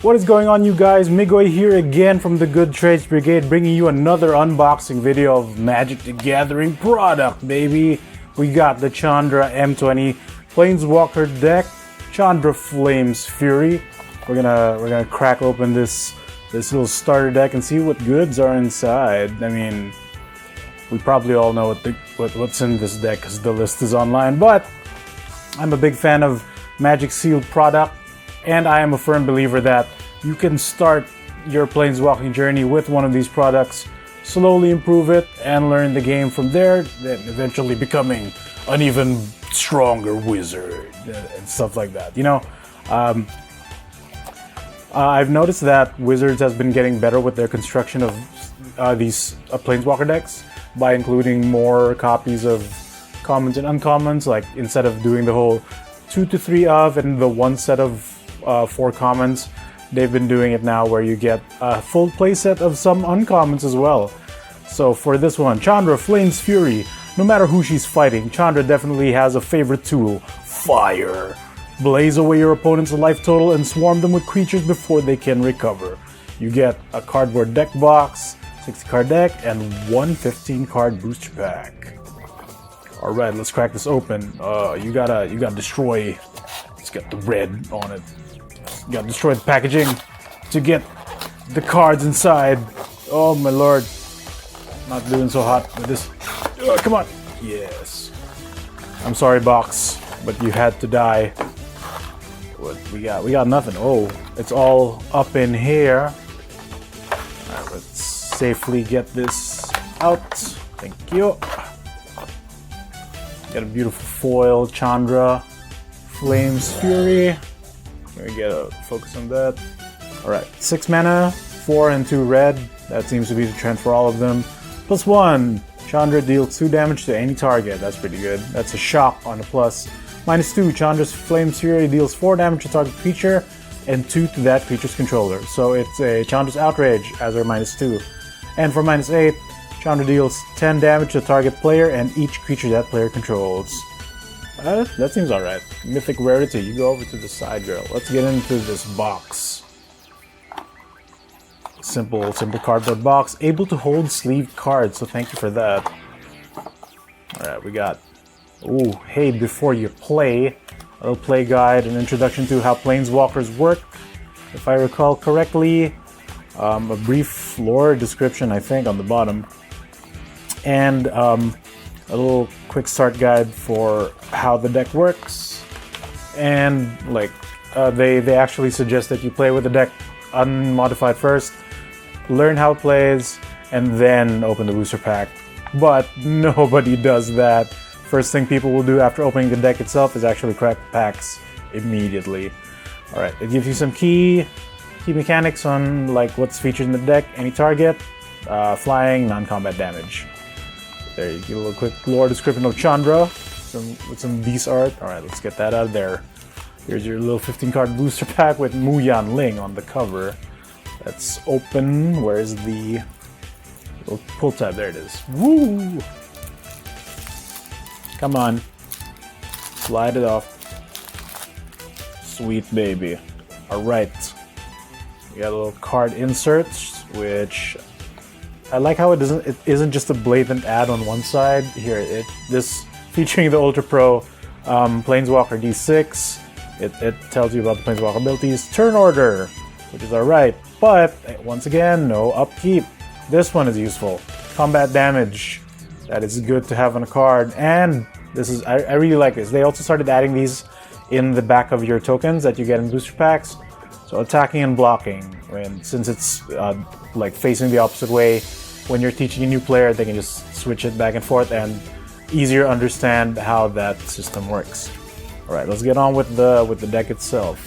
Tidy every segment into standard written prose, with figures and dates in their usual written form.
What is going on, you guys? Migoy here again from the Good Trades Brigade, bringing you another unboxing video of Magic the Gathering product, baby. We got the Chandra M20 Planeswalker deck, Chandra Flames Fury. We're gonna crack open this little starter deck and see what goods are inside. I mean, we probably all know what's in this deck because the list is online, but I'm a big fan of Magic sealed product, and I am a firm believer that you can start your planeswalking journey with one of these products, slowly improve it, and learn the game from there, then eventually becoming an even stronger wizard and stuff like that. You know, I've noticed that Wizards has been getting better with their construction of these planeswalker decks by including more copies of commons and uncommons. Like, instead of doing the whole 2 to 3 of and the one set of 4 commons, they've been doing it now where you get a full playset of some uncommons as well. So for this one, Chandra Flames Fury, no matter who she's fighting, Chandra definitely has a favorite tool: fire. Blaze away your opponent's life total and swarm them with creatures before they can recover. You get a cardboard deck box, 60 card deck, and one 15 card booster pack. All right, let's crack this open. You gotta destroy. It's got the red on it. You gotta destroy the packaging to get the cards inside. Oh my lord! Not doing so hot with this. Come on. Yes. I'm sorry, box, but you had to die. What we got? We got nothing. Oh, it's all up in here. All right, let's safely get this out. Thank you. Got a beautiful foil, Chandra Flames Fury. Can we get a focus on that? Alright, 6 mana, 4 and 2 red. That seems to be the trend for all of them. +1, Chandra deals 2 damage to any target. That's pretty good. That's a shock on a plus. -2, Chandra's Flames Fury deals 4 damage to target creature and 2 to that creature's controller. So it's a Chandra's Outrage as our -2. And for -8, Chandra deals 10 damage to target player and each creature that player controls. That seems alright. Mythic Rarity, you go over to the side, girl. Let's get into this box. Simple cardboard box. Able to hold sleeved cards, so thank you for that. Alright, we got... Ooh, hey, before you play, a little play guide, an introduction to how planeswalkers work, if I recall correctly. A brief lore description, I think, on the bottom. And a little quick start guide for how the deck works. And like they actually suggest that you play with the deck unmodified first, learn how it plays, and then open the booster pack. But nobody does that. First thing people will do after opening the deck itself is actually crack the packs immediately. Alright, it gives you some key mechanics on like what's featured in the deck, any target, flying, non-combat damage. There, you get a little quick lore description of Chandra with some beast art. Alright, let's get that out of there. Here's your little 15 card booster pack with Muyan Ling on the cover. Let's open. Where's the little pull tab? There it is. Woo! Come on. Slide it off. Sweet baby. Alright. We got a little card inserts, which I like how it isn't just a blatant ad on one side. Here, this featuring the Ultra Pro Planeswalker D6. It tells you about the Planeswalker abilities. Turn order, which is alright, but once again, no upkeep. This one is useful. Combat damage. That is good to have on a card, and this is I really like this. They also started adding these in the back of your tokens that you get in booster packs. So attacking and blocking, and since it's like facing the opposite way, when you're teaching a new player, they can just switch it back and forth and easier understand how that system works. All right, let's get on with the deck itself.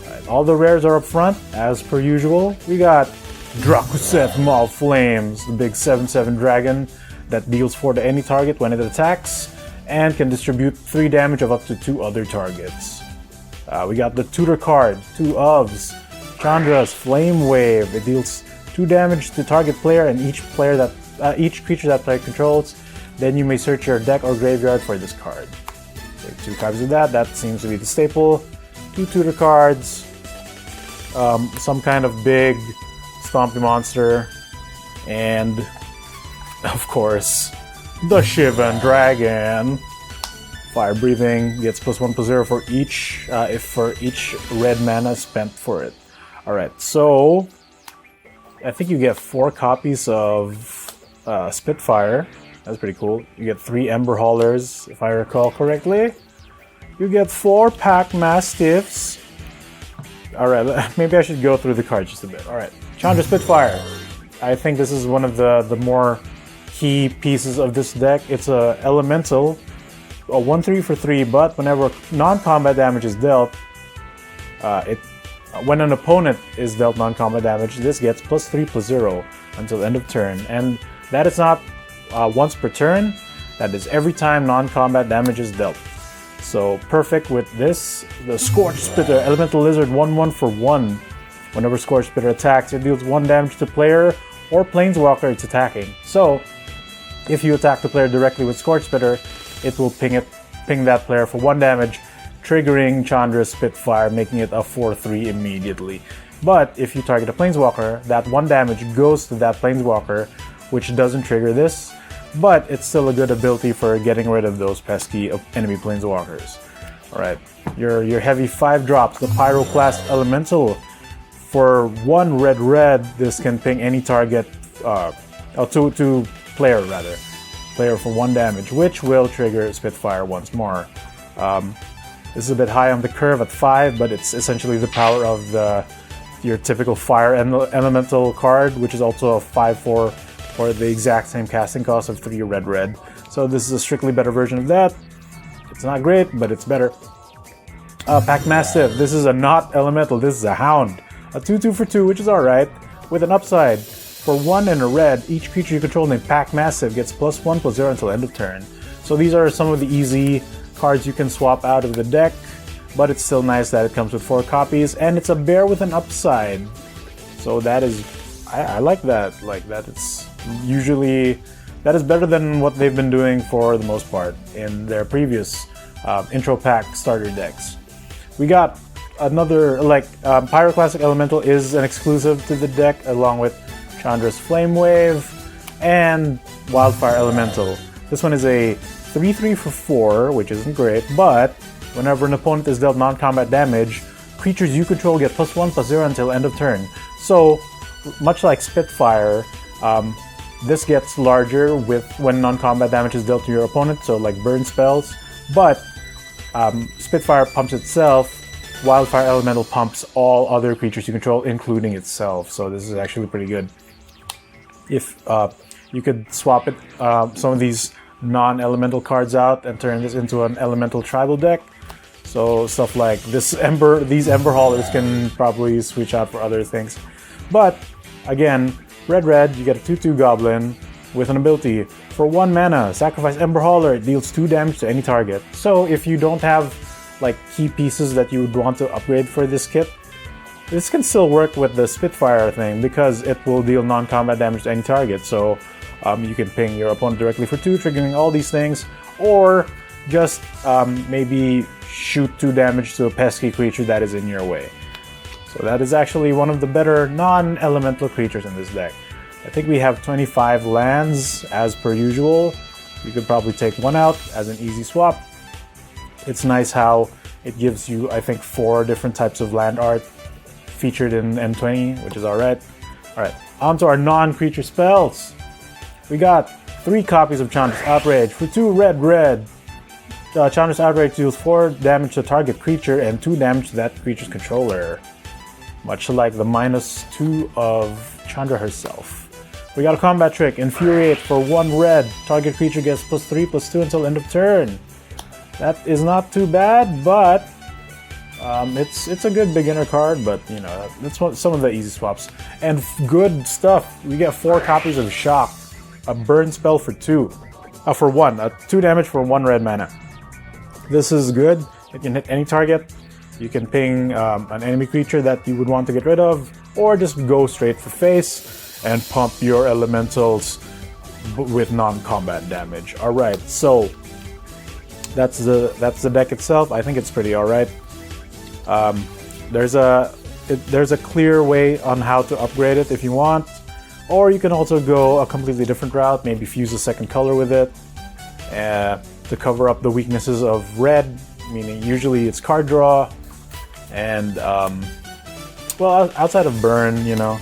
All right, all the rares are up front as per usual. We got Drakuseth Maul Flames, the big 7/7 dragon that deals 4 to any target when it attacks and can distribute 3 damage of up to 2 other targets. We got the tutor card, 2 ofs. Chandra's Flame Wave. It deals 2 damage to target player and each creature that player controls. Then you may search your deck or graveyard for this card. There are 2 copies of that. That seems to be the staple. 2 tutor cards. some kind of big stompy monster, and of course the Shivan Dragon. Fire breathing gets +1/+0 for each red mana spent for it. Alright, so I think you get 4 copies of Spitfire. That's pretty cool. You get 3 Ember Haulers, if I recall correctly. You get 4 Pack Mastiffs. Alright, maybe I should go through the cards just a bit. Alright, Chandra Spitfire. I think this is one of the more key pieces of this deck. It's a elemental, a 1/3 for 3, but whenever non-combat damage is dealt, when an opponent is dealt non-combat damage, this gets +3/+0 until the end of turn. And that is not once per turn, that is every time non-combat damage is dealt. So perfect with this. The Scorch Spitter, Elemental Lizard, 1/1 for 1. Whenever Scorch Spitter attacks, it deals 1 damage to player or Planeswalker it's attacking. So if you attack the player directly with Scorch Spitter, it will ping that player for 1 damage, triggering Chandra's Spitfire, making it a 4/3 immediately. But if you target a Planeswalker, that 1 damage goes to that Planeswalker, which doesn't trigger this, but it's still a good ability for getting rid of those pesky enemy Planeswalkers. Alright, your heavy 5 drops, the Pyroclast Elemental. For 1 red, this can ping any target, to player rather. Player for 1 damage, which will trigger Spitfire once more. This is a bit high on the curve at 5, but it's essentially the power of your typical Fire Elemental card, which is also a 5/4 for the exact same casting cost of 3 red. So this is a strictly better version of that. It's not great, but it's better. Pack Mastiff. This is a not elemental, this is a Hound. A 2/2 for 2, which is alright, with an upside. For 1 and a red, each creature you control named Pack Mastiff gets +1/+0 until end of turn. So these are some of the easy cards you can swap out of the deck, but it's still nice that it comes with 4 copies, and it's a bear with an upside. So that is, I like that. Like that, it's usually, that is better than what they've been doing for the most part in their previous intro pack starter decks. We got another, Pyroclastic Elemental is an exclusive to the deck, along with Chandra's Flame Wave and Wildfire Elemental. This one is a 3/3 for 4, which isn't great, but whenever an opponent is dealt non-combat damage, creatures you control get +1/+0 until end of turn. So, much like Spitfire, this gets larger when non-combat damage is dealt to your opponent, so like burn spells, but Spitfire pumps itself, Wildfire Elemental pumps all other creatures you control, including itself, so this is actually pretty good. If you could swap it, some of these non-elemental cards out and turn this into an elemental tribal deck, so stuff like these Ember Haulers can probably switch out for other things. But again, red, you get a 2/2 Goblin with an ability. For 1 mana, sacrifice Ember Hauler, it deals 2 damage to any target. So if you don't have like key pieces that you would want to upgrade for this kit, this can still work with the Spitfire thing because it will deal non-combat damage to any target. So you can ping your opponent directly for 2, triggering all these things, or just maybe shoot 2 damage to a pesky creature that is in your way. So that is actually one of the better non-elemental creatures in this deck. I think we have 25 lands as per usual. You could probably take 1 out as an easy swap. It's nice how it gives you, I think, 4 different types of land art featured in M20, which is alright. Alright, on to our non-creature spells. We got 3 copies of Chandra's Outrage for 2 red. Chandra's Outrage deals 4 damage to target creature and 2 damage to that creature's controller. Much like the -2 of Chandra herself. We got a combat trick, Infuriate for 1 red. Target creature gets +3/+2 until end of turn. That is not too bad, but it's a good beginner card, but you know, that's some of the easy swaps. And good stuff, we get 4 copies of Shock. A burn spell for 2. For 1, 2 damage for 1 red mana. This is good, it can hit any target. You can ping an enemy creature that you would want to get rid of, or just go straight for face and pump your elementals with non-combat damage. Alright, so that's the deck itself. I think it's pretty alright. There's a there's a clear way on how to upgrade it if you want, or you can also go a completely different route, maybe fuse a second color with it to cover up the weaknesses of red, meaning usually it's card draw, and well, outside of burn, you know,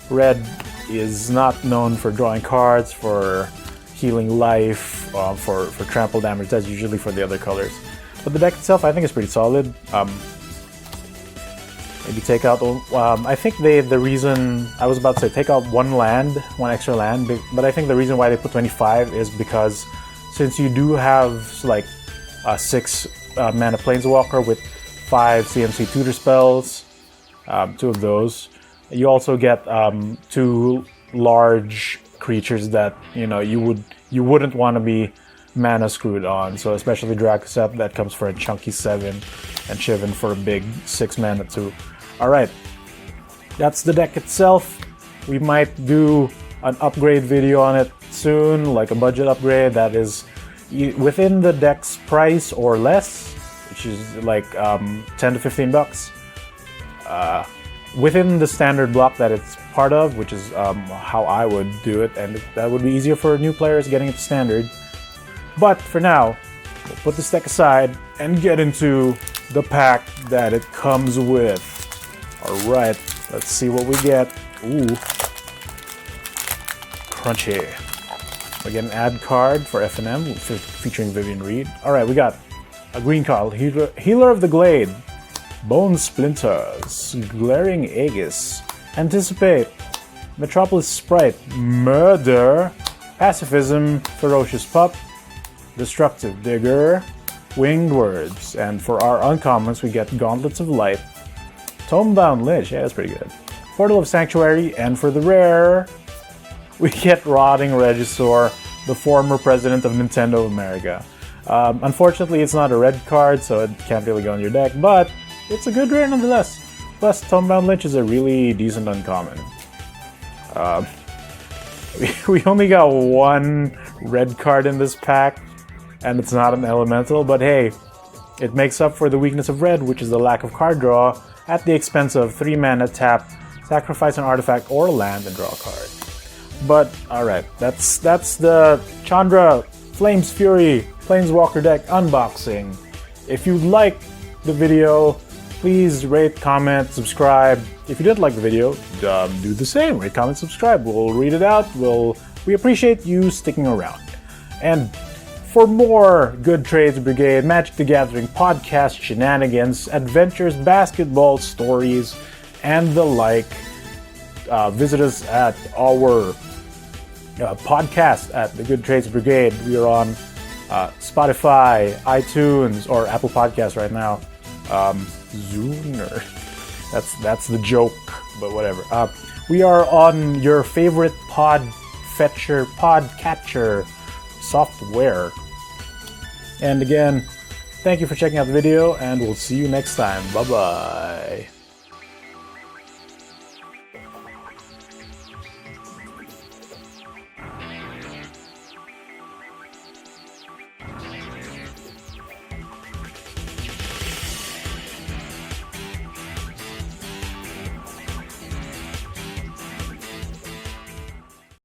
red is not known for drawing cards, for healing life, for trample damage. That's usually for the other colors. But the deck itself, I think, is pretty solid. Maybe take out. I think the reason I was about to say take out one extra land, but I think the reason why they put 25 is because since you do have like 6 mana Planeswalker with 5 CMC tutor spells, 2 of those, you also get 2 large creatures that you wouldn't want to be mana screwed on. So especially Dracocept, that comes for a chunky 7, and Shivan for a big 6 mana too. Alright, that's the deck itself. We might do an upgrade video on it soon, like a budget upgrade that is within the deck's price or less, which is like 10 to 15 bucks. Within the standard block that it's part of, which is how I would do it, and that would be easier for new players getting it to standard. But for now, we'll put this deck aside and get into the pack that it comes with. Alright, let's see what we get. Ooh. Crunchy. We get an ad card for FNM featuring Vivian Reed. Alright, we got a green card, Healer of the Glade, Bone Splinters, Glaring Aegis, Anticipate, Metropolis Sprite, Murder, Pacifism, Ferocious Pup, Destructive Digger, Winged Words, and for our uncommons we get Gauntlets of Light, Tomebound Lich, yeah, that's pretty good, Portal of Sanctuary, and for the rare, we get Rotting Regisaur, the former president of Nintendo of America. Unfortunately, it's not a red card, so it can't really go in your deck, but it's a good rare nonetheless. Plus, Tomebound Lich is a really decent uncommon. We only got one red card in this pack, and it's not an elemental, but hey, it makes up for the weakness of red, which is the lack of card draw, at the expense of 3 mana tap, sacrifice an artifact or land and draw a card. But alright, that's the Chandra Flames Fury Planeswalker deck unboxing. If you liked the video, please rate, comment, subscribe. If you didn't like the video, do the same. Rate, comment, subscribe. We'll read it out. We appreciate you sticking around. And for more Good Trades Brigade, Magic the Gathering podcast shenanigans, adventures, basketball stories, and the like, visit us at our podcast at the Good Trades Brigade. We are on Spotify, iTunes, or Apple Podcasts right now. Zooner. That's the joke, but whatever. We are on your favorite podcatcher software. And again, thank you for checking out the video, and we'll see you next time. Bye-bye.